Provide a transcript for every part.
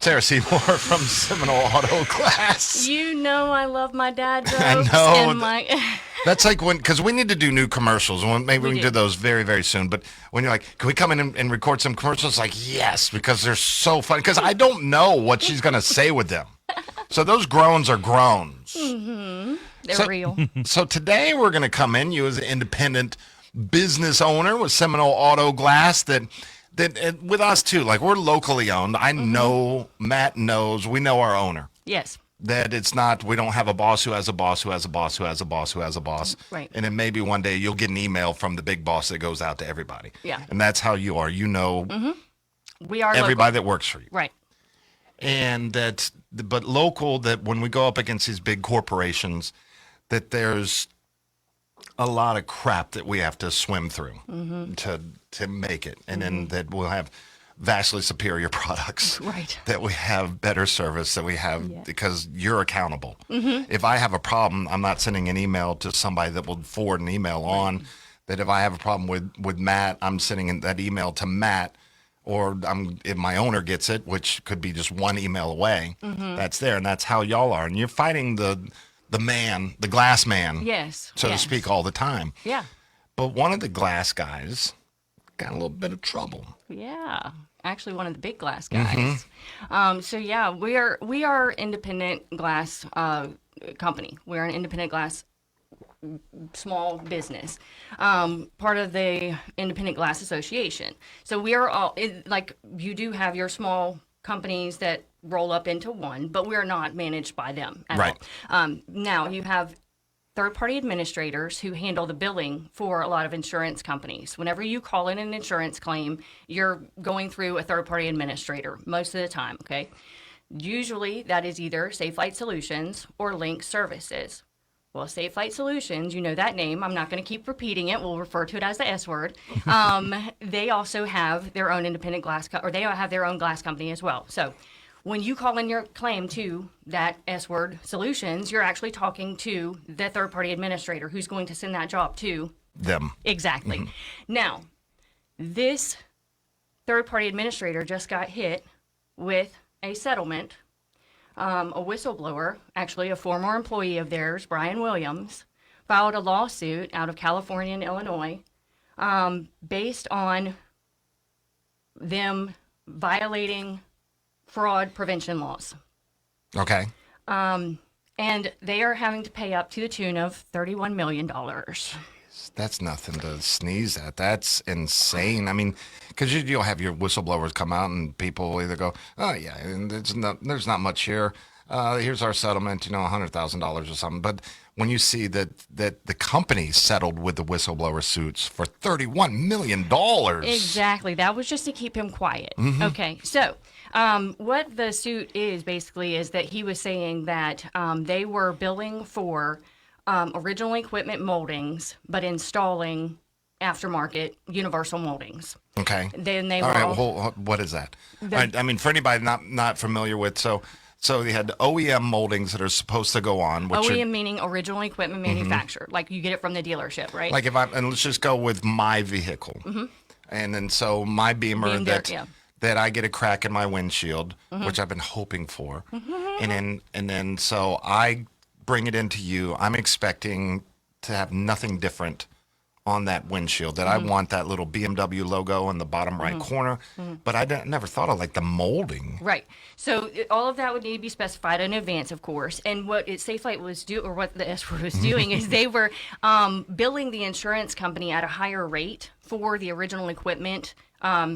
Sarah Seymour from Seminole Auto Glass. You know I love my dad jokes. I know. And my That's like because we need to do new commercials. Maybe we can do do. those very, very soon. But when you're like, can we come in and record some commercials? Like, yes, because they're so fun. Because I don't know what she's going to say with them. So those groans are groans. Mm-hmm. They're real. So today we're going to come in, you as an independent business owner with Seminole Auto Glass that with us too, like we're locally owned. I know, Matt knows, we know our owner. Yes. That it's not, we don't have a boss who has a boss who has a boss who has a boss who has a boss. Right. And then maybe one day you'll get an email from the big boss that goes out to everybody. Yeah. And that's how you are. You know We are everybody local. that works for you. Right. And but local, that when we go up against these big corporations, that there's a lot of crap that we have to swim through to make it. And then that we'll have vastly superior products. Right. That we have better service, that we have because you're accountable. If I have a problem, I'm not sending an email to somebody that will forward an email on. That if I have a problem with Matt, I'm sending that email to Matt. Or if my owner gets it, which could be just one email away, that's there. And that's how y'all are. And you're fighting the man, the glass man, Yes. so to speak, all the time. Yeah. But one of the glass guys got a little bit of trouble. Yeah. Actually, one of the big glass guys. So yeah, we are independent glass company. We're an independent glass small business, part of the Independent Glass Association. So we are all like you do have your small companies that roll up into one, but we're not managed by them at all. Now you have third-party administrators who handle the billing for a lot of insurance companies. Whenever you call in an insurance claim, you're going through a third-party administrator most of the time, okay? Usually that is either Safelite Soultions or Link Services. Well, Safelite Soultions, you know that name. I'm not going to keep repeating it. We'll refer to it as the S word. They also have their own independent glass, or they have their own glass company as well. So when you call in your claim to that S word Solutions, you're actually talking to the third-party administrator who's going to send that job to Them. Exactly. Now, this third-party administrator just got hit with a settlement. A whistleblower, actually a former employee of theirs, Brian Williams, filed a lawsuit out of California and Illinois based on them violating fraud prevention laws. Okay. And they are having to pay up to the tune of $31 million. That's nothing to sneeze at. That's insane. I mean, because you'll have your whistleblowers come out and people either go, oh, yeah, and there's not much here. Here's our settlement, $100,000 or something. But when you see that the company settled with the whistleblower suits for $31 million. Exactly. That was just to keep him quiet. Okay. So what the suit is basically is that he was saying that they were billing for original equipment moldings, but installing aftermarket universal moldings. Okay. Then they all were right. Well, what is that? All right, I mean, for anybody not familiar with, so they had OEM moldings that are supposed to go on. Which OEM meaning original equipment manufacturer, like you get it from the dealership, right? Like and let's just go with my vehicle, and then so my Beamer that I get a crack in my windshield, which I've been hoping for, and then so I bring it into you. I'm expecting to have nothing different on that windshield. That I want that little BMW logo in the bottom right corner, but I never thought of like the molding. Right. So all of that would need to be specified in advance, of course. And what Safelite was doing, or what the S word was doing, is they were billing the insurance company at a higher rate for the original equipment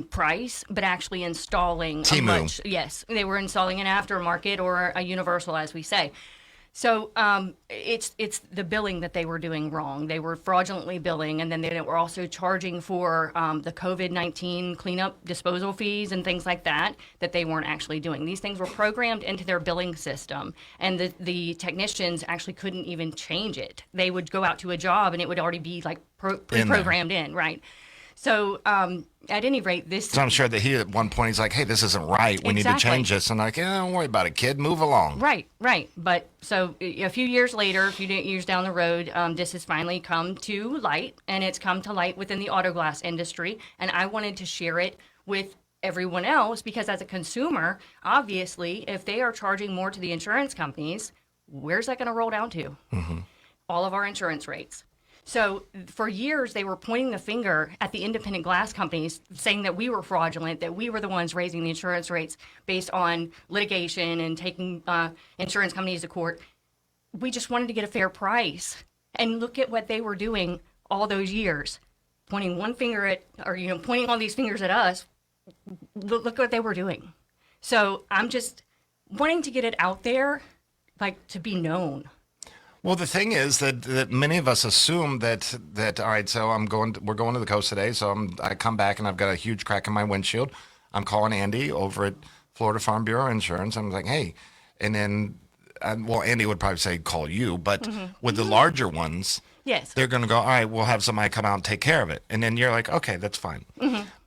price, but actually installing yes, they were installing an aftermarket or a universal, as we say. So it's the billing that they were doing wrong. They were fraudulently billing, and then they were also charging for the COVID-19 cleanup disposal fees and things like that they weren't actually doing. These things were programmed into their billing system, and the technicians actually couldn't even change it. They would go out to a job, and it would already be like pre-programmed in, right? So at any rate, this... So I'm sure that he, at one point, he's like, hey, this isn't right. We need to change this. And I'm like, don't worry about it, kid. Move along. Right. But so a few years later, a few years down the road, this has finally come to light, and it's come to light within the auto glass industry. And I wanted to share it with everyone else, because as a consumer, obviously, if they are charging more to the insurance companies, where's that going to roll down to? All of our insurance rates. So for years, they were pointing the finger at the independent glass companies, saying that we were fraudulent, that we were the ones raising the insurance rates based on litigation and taking insurance companies to court. We just wanted to get a fair price. And look at what they were doing all those years, pointing one finger at, or, pointing all these fingers at us. Look what they were doing. So I'm just wanting to get it out there, like, to be known. Well, the thing is that many of us assume that all right, so we're going to the coast today, so I come back and I've got a huge crack in my windshield. I'm calling Andy over at Florida Farm Bureau Insurance. I'm like, hey, and then, well, Andy would probably say call you, but with the larger ones, yes, they're going to go, all right, we'll have somebody come out and take care of it. And then you're like, okay, that's fine.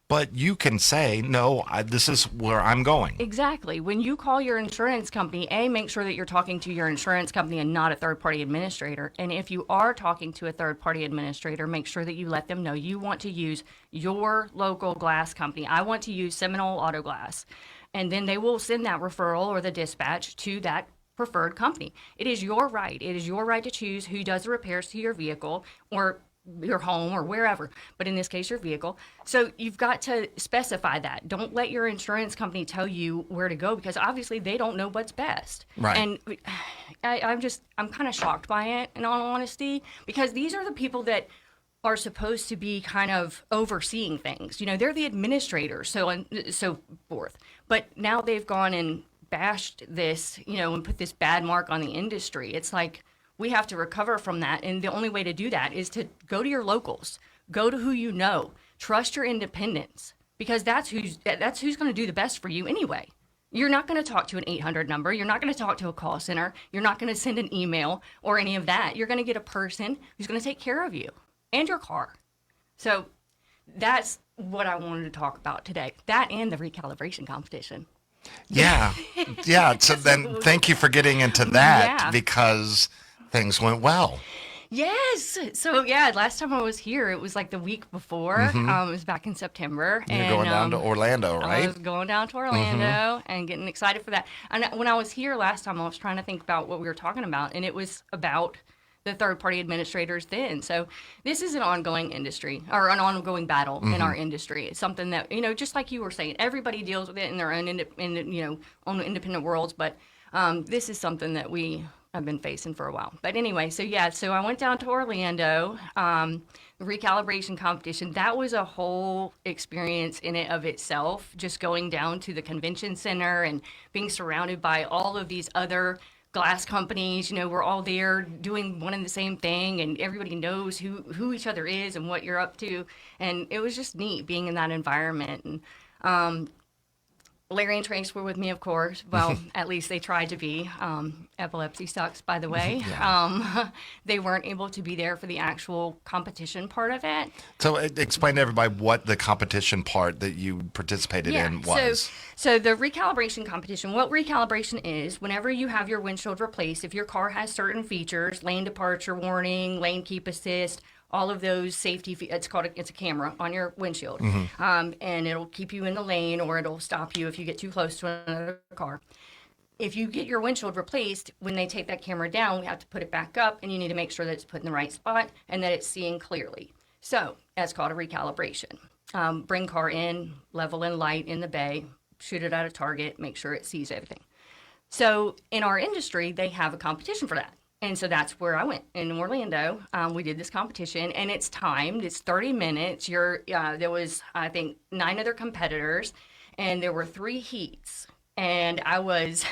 But you can say, no, this is where I'm going. Exactly. When you call your insurance company, make sure that you're talking to your insurance company and not a third-party administrator. And if you are talking to a third-party administrator, make sure that you let them know you want to use your local glass company. I want to use Seminole Auto Glass. And then they will send that referral or the dispatch to that preferred company. It is your right. It is your right to choose who does the repairs to your vehicle or your home or wherever, but in this case, your vehicle. So you've got to specify that. Don't let your insurance company tell you where to go, because obviously they don't know what's best. Right. And I'm kind of shocked by it, in all honesty, because these are the people that are supposed to be kind of overseeing things. They're the administrators, so forth. But now they've gone and bashed this, and put this bad mark on the industry. It's like, we have to recover from that, and the only way to do that is to go to your locals, go to who you know, trust your independents, because that's who's going to do the best for you anyway. You're not going to talk to an 800 number. You're not going to talk to a call center. You're not going to send an email or any of that. You're going to get a person who's going to take care of you and your car. So that's what I wanted to talk about today. That and the recalibration competition. Yeah. So then thank you for getting into that, because things went well. Yes. So last time I was here, it was like the week before. It was back in September. You're going down to Orlando, right? I was going down to Orlando and getting excited for that. And when I was here last time, I was trying to think about what we were talking about, and it was about the third-party administrators then. So this is an ongoing industry, or an ongoing battle in our industry. It's something that, just like you were saying, everybody deals with it in their own own independent worlds, but this is something that I've been facing for a while. But anyway, so I went down to Orlando, the recalibration competition. That was a whole experience in and of itself, just going down to the convention center and being surrounded by all of these other glass companies. We're all there doing one and the same thing, and everybody knows who each other is and what you're up to. And it was just neat being in that environment. And Larry and Trace were with me, of course. Well, at least they tried to be. Epilepsy sucks, by the way. They weren't able to be there for the actual competition part of it. So explain to everybody what the competition part that you participated in was. So the recalibration competition, what recalibration is, whenever you have your windshield replaced, if your car has certain features, lane departure warning, lane keep assist, all of those safety, it's a camera on your windshield, and it'll keep you in the lane, or it'll stop you if you get too close to another car. If you get your windshield replaced, when they take that camera down, we have to put it back up, and you need to make sure that it's put in the right spot and that it's seeing clearly. So that's called a recalibration. Bring car in, level and light in the bay, shoot it at a target, make sure it sees everything. So in our industry, they have a competition for that. And so that's where I went in Orlando. We did this competition, and it's timed. It's 30 minutes. There was, I think, 9 other competitors, and there were 3 heats. And I was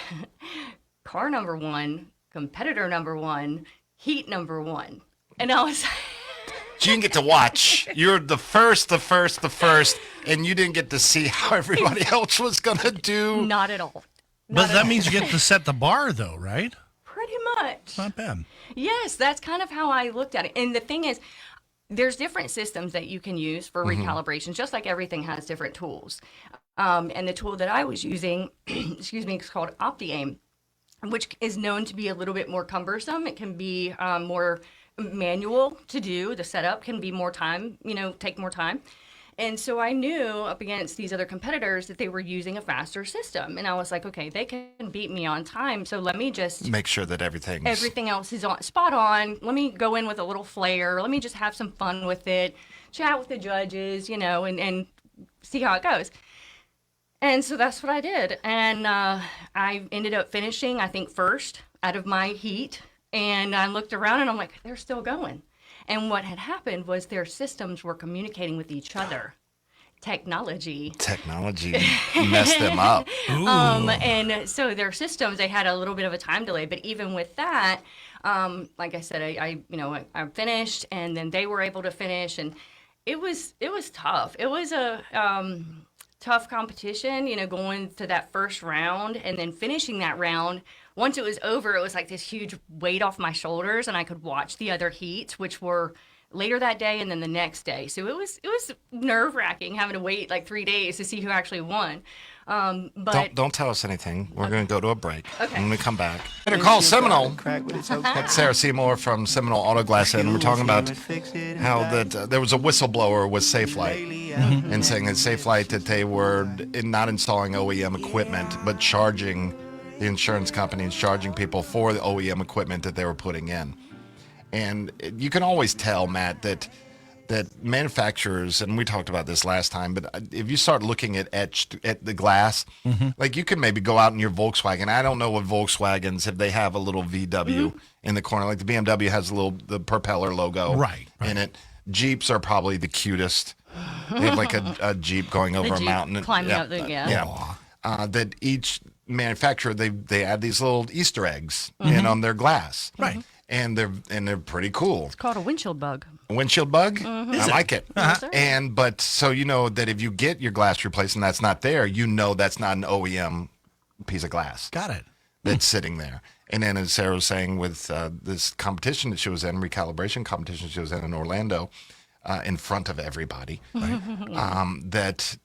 car number 1, competitor number 1, heat number 1. And I was... So you didn't get to watch. You're the first, and you didn't get to see how everybody else was going to do. Not at all. But that means you get to set the bar, though, right? Pretty much. Not bad. Yes, that's kind of how I looked at it. And the thing is, there's different systems that you can use for recalibration, just like everything has different tools. And the tool that I was using, is called OptiAim, which is known to be a little bit more cumbersome. It can be more manual to do. The setup can be more time, take more time. And so I knew up against these other competitors that they were using a faster system. And I was like, okay, they can beat me on time. So let me just make sure that everything else is spot on. Let me go in with a little flair. Let me just have some fun with it, chat with the judges, and see how it goes. And so that's what I did. And I ended up finishing, I think, first out of my heat. And I looked around and I'm like, they're still going. And what had happened was their systems were communicating with each other. Technology messed them up. And so their systems, they had a little bit of a time delay. But even with that, like I said, I finished, and then they were able to finish, and it was tough. It was a tough competition, going to that first round and then finishing that round. Once it was over, it was like this huge weight off my shoulders, and I could watch the other heats, which were later that day and then the next day. So it was nerve-wracking having to wait like 3 days to see who actually won. But don't tell us anything. We're going to go to a break. Okay. When we come back, we're going to call Seminole. That's Sarah Seymour from Seminole Auto Glass, and we're talking about how that there was a whistleblower with Safelite, and saying that Safelite, that they were not installing OEM equipment, but charging the insurance companies, charging people for the OEM equipment that they were putting in. And you can always tell, Matt, that manufacturers, and we talked about this last time, but if you start looking at the glass, like you can maybe go out in your Volkswagen. I don't know what Volkswagens, if they have a little VW in the corner, like the BMW has the propeller logo in it. Jeeps are probably the cutest. They have like a Jeep going over a mountain. Climbing up the, that each manufacturer, they add these little Easter eggs in on their glass. Right. And they're pretty cool. It's called a windshield bug. A windshield bug? I like it. But so you know that if you get your glass replaced and that's not there, that's not an OEM piece of glass. Got it. That's sitting there. And then, as Sarah was saying, with this competition that she was in, recalibration competition she was in Orlando, in front of everybody, that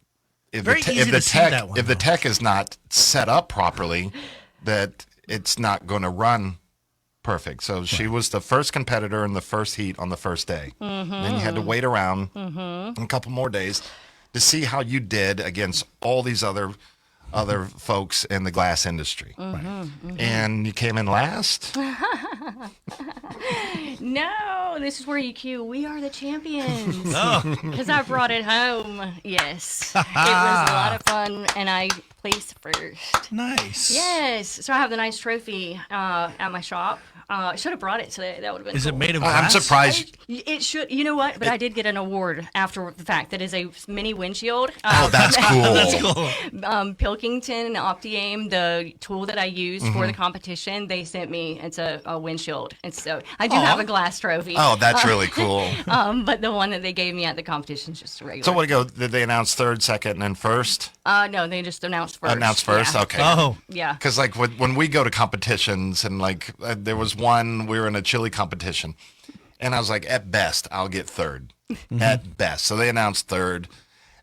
if the tech is not set up properly, that it's not going to run perfect. So she was the first competitor in the first heat on the first day. Then you had to wait around a couple more days to see how you did against all these other folks in the glass industry. And you came in last? No, this is where you cue, we are the champions. Because I brought it home. Yes. It was a lot of fun, and I placed first. Nice. Yes. So I have the nice trophy at my shop. I should have brought it today. That would have been Is cool. it made of glass? I'm surprised. It should. You know what? But I did get an award after the fact. That is a mini windshield. That's cool. That's cool. Pilkington and OptiAim, the tool that I used for the competition, they sent me. It's a windshield. And so I do have a glass trophy. Oh, that's really cool. But the one that they gave me at the competition is just a regular. So what did they announce third, second, and then first? No, they just announced first. Announced first? Yeah. Okay. Oh. Yeah. Because like when we go to competitions, and like there was one, we were in a chili competition, and I was like, at best, I'll get third. At best. So they announced third,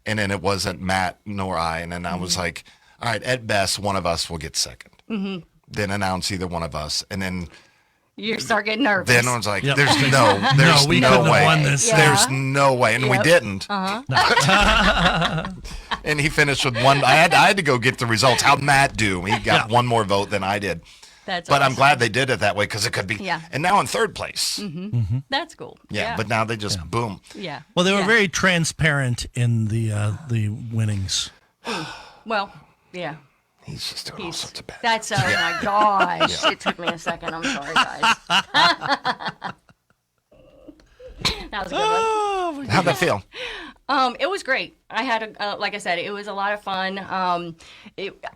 and then it wasn't Matt nor I, and then I was like, all right, at best, one of us will get second. Then announce either one of us, and then You start getting nervous. then I was like, Yep. there's we no couldn't have way. won this. Yeah. There's no way, and we didn't. And he finished with one. I had to go get the results. How'd Matt do? He got one more vote than I did. That's But I'm awesome. glad they did it that way, because it could be. Yeah. And now in third place. That's cool. Yeah, but now they just boom. Yeah. Well, they were Yeah. very transparent in the winnings. Well, yeah. He's just doing all sorts of bad. That's, oh my gosh. It took me a second. I'm sorry, guys. That was a good one. How'd that feel? It was great. I had, like I said, it was a lot of fun.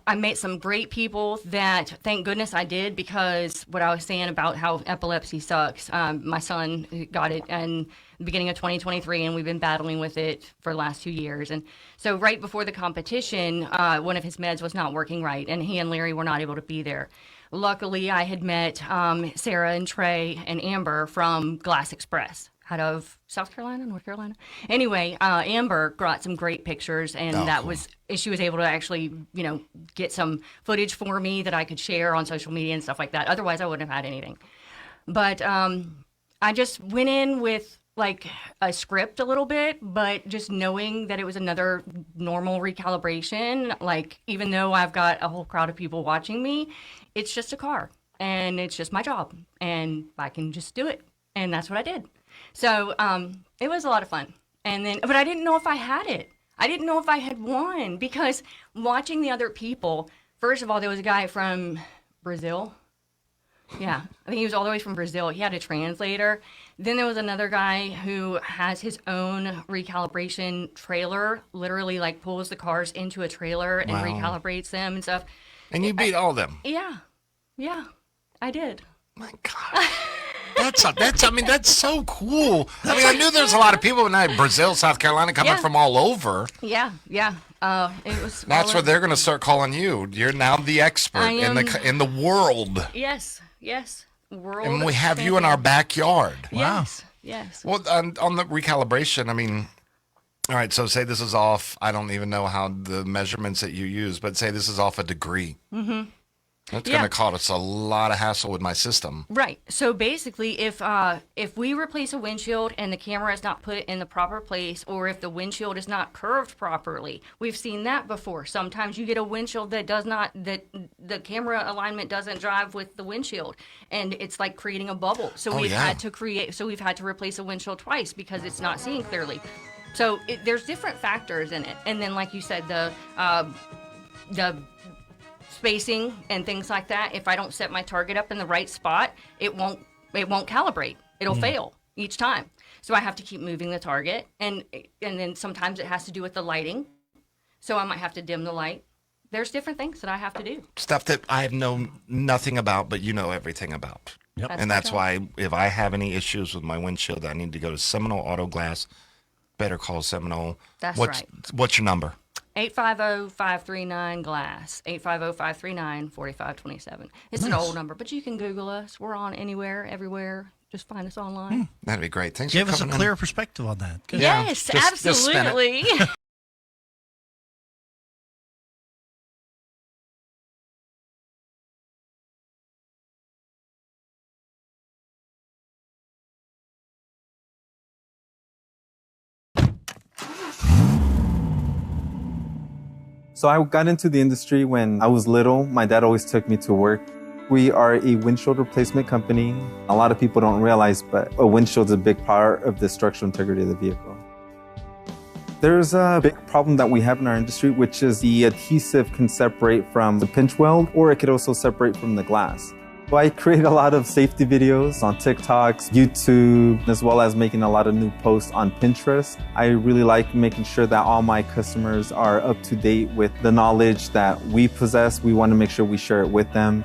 I met some great people that, thank goodness I did, because what I was saying about how epilepsy sucks, my son got it in the beginning of 2023, and we've been battling with it for the last 2 years. And so right before the competition, one of his meds was not working right, and he and Larry were not able to be there. Luckily, I had met Sarah and Trey and Amber from Glass Express out of South Carolina, North Carolina. Anyway, Amber got some great pictures, and she was able to actually, get some footage for me that I could share on social media and stuff like that. Otherwise, I wouldn't have had anything. But I just went in with like a script a little bit, but just knowing that it was another normal recalibration, like even though I've got a whole crowd of people watching me, it's just a car and it's just my job and I can just do it. And that's what I did. So it was a lot of fun. And then, but I didn't know if I had it. I didn't know if I had won because watching the other people, first of all, there was a guy from Brazil. Yeah, I think he was all the way from Brazil. He had a translator. Then there was another guy who has his own recalibration trailer, literally like pulls the cars into a trailer and recalibrates them and stuff. And you beat all of them. Yeah, I did. My God. That's so cool. I mean, I knew there was a lot of people in Brazil, South Carolina, coming from all over. Yeah. It was. That's what they're going to start calling you. You're now the expert in the world. Yes. World. And we have you in our backyard. Wow. Yes. Well, on the recalibration, I mean, all right. So say this is off. I don't even know how the measurements that you use, but say this is off a degree. Mm-hmm. That's going to cause us a lot of hassle with my system. Right. So basically, if we replace a windshield and the camera is not put in the proper place, or if the windshield is not curved properly, we've seen that before. Sometimes you get a windshield that the camera alignment doesn't drive with the windshield, and it's like creating a bubble. So we've had to replace a windshield twice because it's not seeing clearly. So there's different factors in it, and then like you said, the spacing and things like that. If I don't set my target up in the right spot, it won't calibrate. It'll fail each time. So I have to keep moving the target, and then sometimes it has to do with the lighting. So I might have to dim the light. There's different things that I have to do. Stuff that I have known nothing about, but you know everything about. Yep. And that's why if I have any issues with my windshield, I need to go to Seminole Auto Glass. Better call Seminole. That's right. What's your number? 850-539-GLASS, 850-539-4527. It's an old number, but you can Google us. We're on anywhere, everywhere. Just find us online. That'd be great. Thanks Give for us a coming clear in. perspective on that. Good. Yes, absolutely. Just spin it. So I got into the industry when I was little. My dad always took me to work. We are a windshield replacement company. A lot of people don't realize, but a windshield is a big part of the structural integrity of the vehicle. There's a big problem that we have in our industry, which is the adhesive can separate from the pinch weld, or it could also separate from the glass. So I create a lot of safety videos on TikTok, YouTube, as well as making a lot of new posts on Pinterest. I really like making sure that all my customers are up to date with the knowledge that we possess. We want to make sure we share it with them.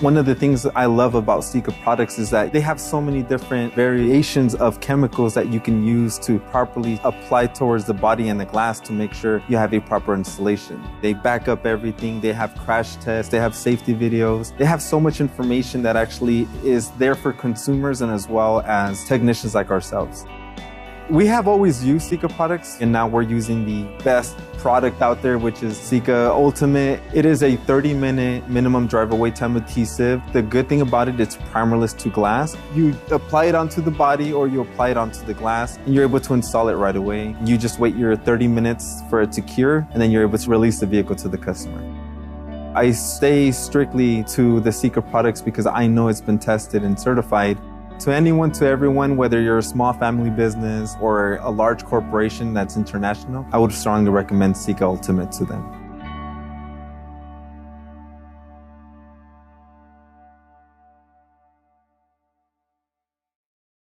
One of the things I love about Sika products is that they have so many different variations of chemicals that you can use to properly apply towards the body and the glass to make sure you have a proper installation. They back up everything. They have crash tests. They have safety videos. They have so much information that actually is there for consumers and as well as technicians like ourselves. We have always used Sika products, and now we're using the best product out there, which is Sika Ultimate. It is a 30-minute minimum driver wait time adhesive. The good thing about it, it's primerless to glass. You apply it onto the body or you apply it onto the glass, and you're able to install it right away. You just wait your 30 minutes for it to cure, and then you're able to release the vehicle to the customer. I stay strictly to the Sika products because I know it's been tested and certified. To anyone, to everyone, whether you're a small family business or a large corporation that's international, I would strongly recommend Sika Ultimate to them.